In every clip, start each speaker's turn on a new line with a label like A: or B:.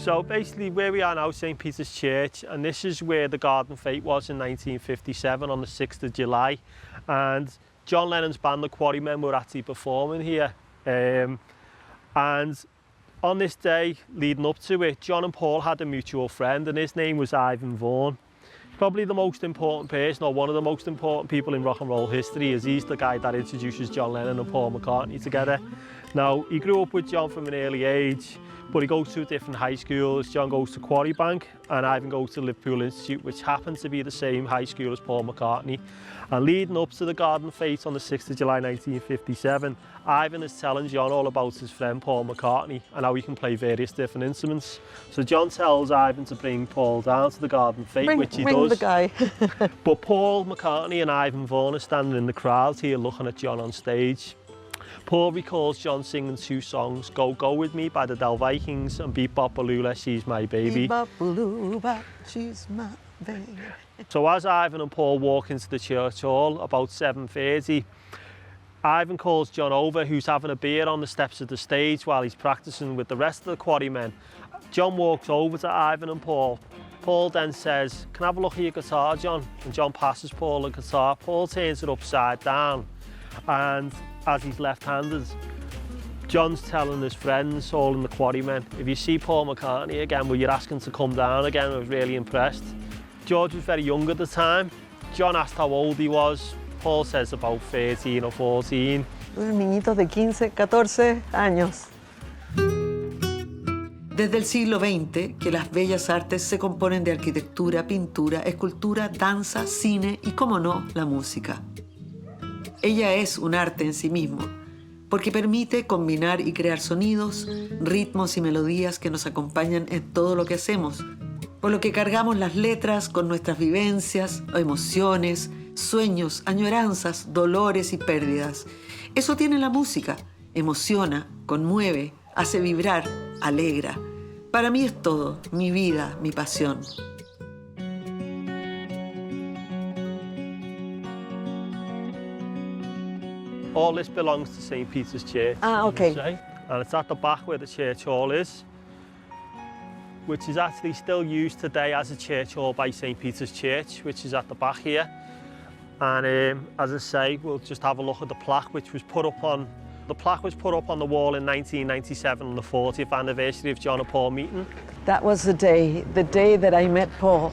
A: So basically where we are now, St. Peter's Church, and this is where the Garden Fete was in 1957 on the 6th of July. And John Lennon's band, the Quarrymen, were actually performing here. And on this day, leading up to it, John and Paul had a mutual friend, and his name was Ivan Vaughan. Probably the most important person, or one of the most important people in rock and roll history, as he's the guy that introduces John Lennon and Paul McCartney together. Now, he grew up with John from an early age, but he goes to different high schools. John goes to Quarrybank and Ivan goes to Liverpool Institute, which happens to be the same high school as Paul McCartney. And leading up to the Garden Fete on the 6th of July 1957, Ivan is telling John all about his friend Paul McCartney and how he can play various different instruments. So John tells Ivan to bring Paul down to the Garden Fete, which he does.
B: Bring the guy.
A: But Paul McCartney and Ivan Vaughan are standing in the crowd here looking at John on stage. Paul recalls John singing two songs, Go Go With Me by the Del Vikings and Beep Bop Baloola, She's My Baby.
B: Beep Bop Baloola, She's My Baby.
A: So as Ivan and Paul walk into the church hall about 7:30, Ivan calls John over, who's having a beer on the steps of the stage while he's practicing with the rest of the Quarrymen. John walks over to Ivan and Paul. Paul then says, "Can I have a look at your guitar, John?" And John passes Paul the guitar. Paul turns it upside down, and as he's left-handed, John's telling his friends, all in the Quarrymen, if you see Paul McCartney again, will you ask him to come down again? I was really impressed. George was very young at the time. John asked how old he was. Paul says about 13 or 14.
B: Un niñito de 15, 14 años.
C: Desde el siglo XX, que las bellas artes se componen de arquitectura, pintura, escultura, danza, cine y, como no, la música. Ella es un arte en sí mismo, porque permite combinar y crear sonidos, ritmos y melodías que nos acompañan en todo lo que hacemos, por lo que cargamos las letras con nuestras vivencias, emociones, sueños, añoranzas, dolores y pérdidas. Eso tiene la música, emociona, conmueve, hace vibrar, alegra. Para mí es todo, mi vida, mi pasión.
A: All this belongs to St. Peter's Church.
B: Ah, okay.
A: And it's at the back where the church hall is, which is actually still used today as a church hall by St. Peter's Church, which is at the back here. And as I say, we'll just have a look at the plaque, which was put up on the wall in 1997 on the 40th anniversary of John and Paul meeting.
B: That was the day that I met Paul,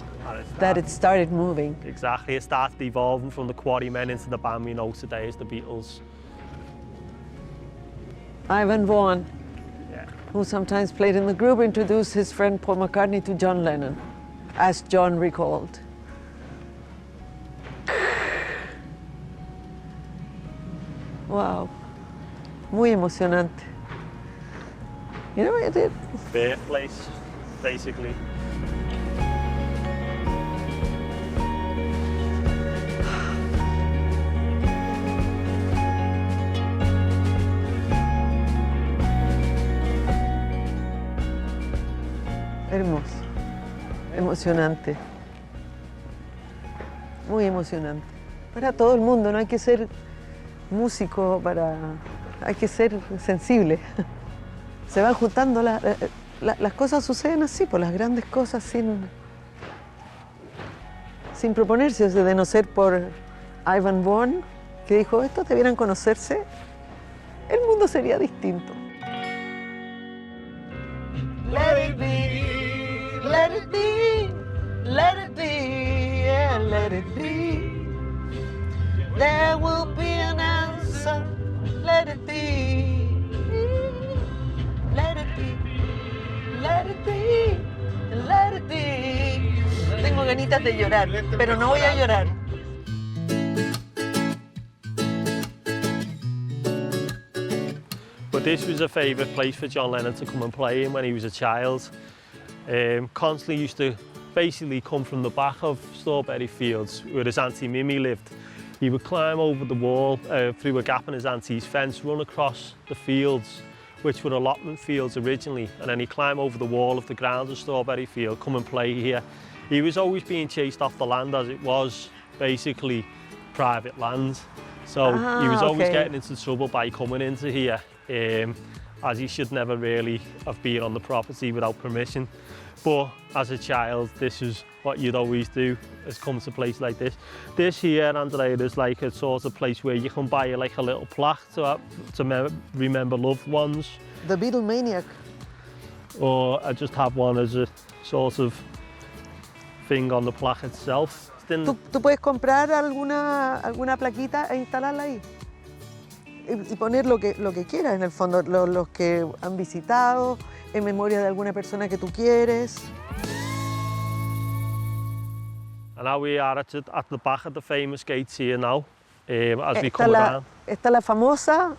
B: that it started moving.
A: Exactly, it started evolving from the Quarrymen into the band we know today as the Beatles.
B: Ivan Vaughan, who sometimes played in the group, introduced his friend Paul McCartney to John Lennon, as John recalled. Wow, muy emocionante. You know what I did?
A: Birthplace, basically.
B: Hermoso, emocionante, muy emocionante. Para todo el mundo, no hay que ser músico, hay que ser sensible. Se van juntando, las cosas suceden así, por las grandes cosas sin proponerse, o sea, de no ser por Ivan Vaughan, que dijo, estos debieran conocerse, el mundo sería distinto. Let it be, let it be, let it be, yeah, let it be. There will be an answer, let it be. Let it be, let it be, let it be. Tengo ganitas de llorar, pero no voy a llorar.
A: But this was a favourite place for John Lennon to come and play in when he was a child. Constantly used to basically come from the back of Strawberry Fields where his auntie Mimi lived. He would climb over the wall through a gap in his auntie's fence, run across the fields, which were allotment fields originally, and then he'd climb over the wall of the grounds of Strawberry Field, come and play here. He was always being chased off the land as it was basically private land. So he was always getting into trouble by coming into here. as he should never really have been on the property without permission. But as a child, this is what you'd always do, is come to a place like this. This here, Andrea, is like a sort of place where you can buy like a little plaque to remember loved ones.
C: The Beatlemaniac.
A: Or I just have one as a sort of thing on the plaque itself.
C: ¿Tú puedes comprar alguna plaquita e instalarla ahí? Y poner lo que quieras, en el fondo, los que han visitado, en memoria de alguna persona que tú quieres.
A: And now we are at the back of the famous gates here now, as we come down.
C: Está la famosa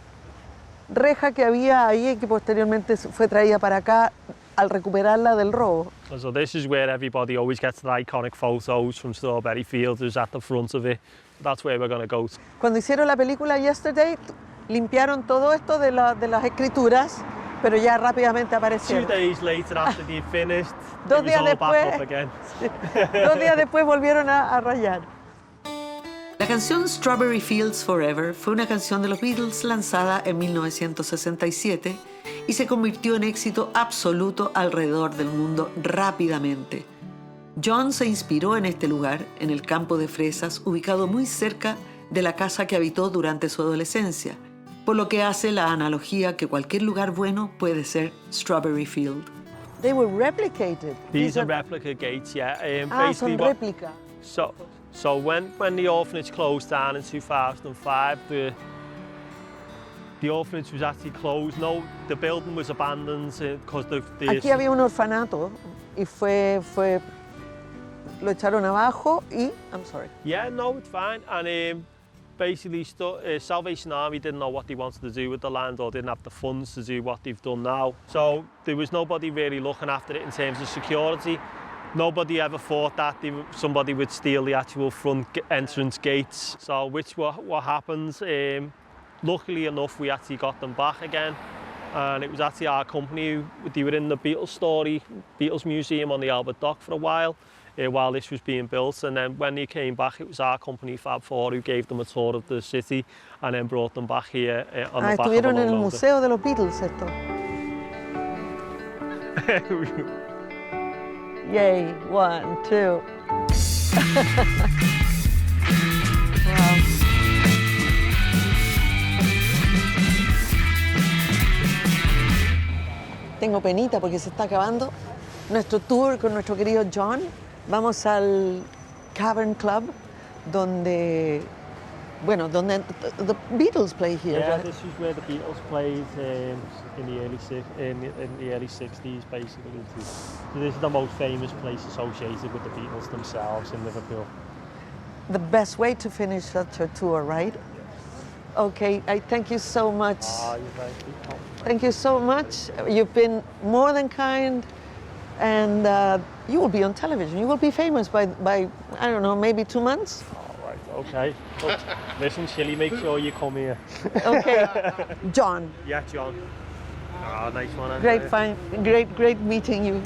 C: reja que había ahí y que posteriormente fue traída para acá al recuperarla del robo.
A: So this is where everybody always gets their iconic photos from Strawberry Fields, is at the front of it. That's where we're going to go.
C: Cuando hicieron la película Yesterday, limpiaron todo esto de las escrituras, pero ya rápidamente aparecieron.
A: 2 days later, after they finished,
C: Dos
A: it was
C: días
A: all
C: después,
A: back up again.
C: 2 días después volvieron a rayar. La canción Strawberry Fields Forever fue una canción de los Beatles lanzada en 1967 y se convirtió en éxito absoluto alrededor del mundo rápidamente. John se inspiró en este lugar, en el campo de fresas, ubicado muy cerca de la casa que habitó durante su adolescencia, por lo que hace la analogía que cualquier lugar bueno puede ser Strawberry Field. They were replicated.
A: These are replica gates, yeah.
C: Son réplica.
A: So when the orphanage closed down in 2005, the orphanage was actually closed. No, the building was abandoned because
C: Aquí había un orfanato y lo echaron abajo y... I'm sorry.
A: Yeah, no, it's fine. And basically, Salvation Army didn't know what they wanted to do with the land or didn't have the funds to do what they've done now. So there was nobody really looking after it in terms of security. Nobody ever thought that somebody would steal the actual front entrance gates. So what happens, luckily enough, we actually got them back again. And it was actually our company, they were in the Beatles Museum on the Albert Dock for a while this was being built. And then when they came back, it was our company, Fab 4, who gave them a tour of the city and then brought them back here on the back of a
C: estuvieron en el
A: low-loader.
C: Museo de los Beatles esto. Yay, 1, 2. Wow. Tengo penita porque se está acabando nuestro tour con nuestro querido John. Vamos al Cavern Club, donde the Beatles play here.
A: Yeah,
C: right?
A: this is where the Beatles played in the early 60s, basically. So this is the most famous place associated with the Beatles themselves in Liverpool.
C: The best way to finish such a tour, right? Okay, I thank you so much.
A: You're very welcome.
C: Thank you so much. You've been more than kind, and you will be on television. You will be famous by I don't know, maybe 2 months.
A: All right, okay. Look, listen, Shilly, make sure you come here.
C: Okay, John.
A: Yeah, John. Nice one.
C: Great meeting you.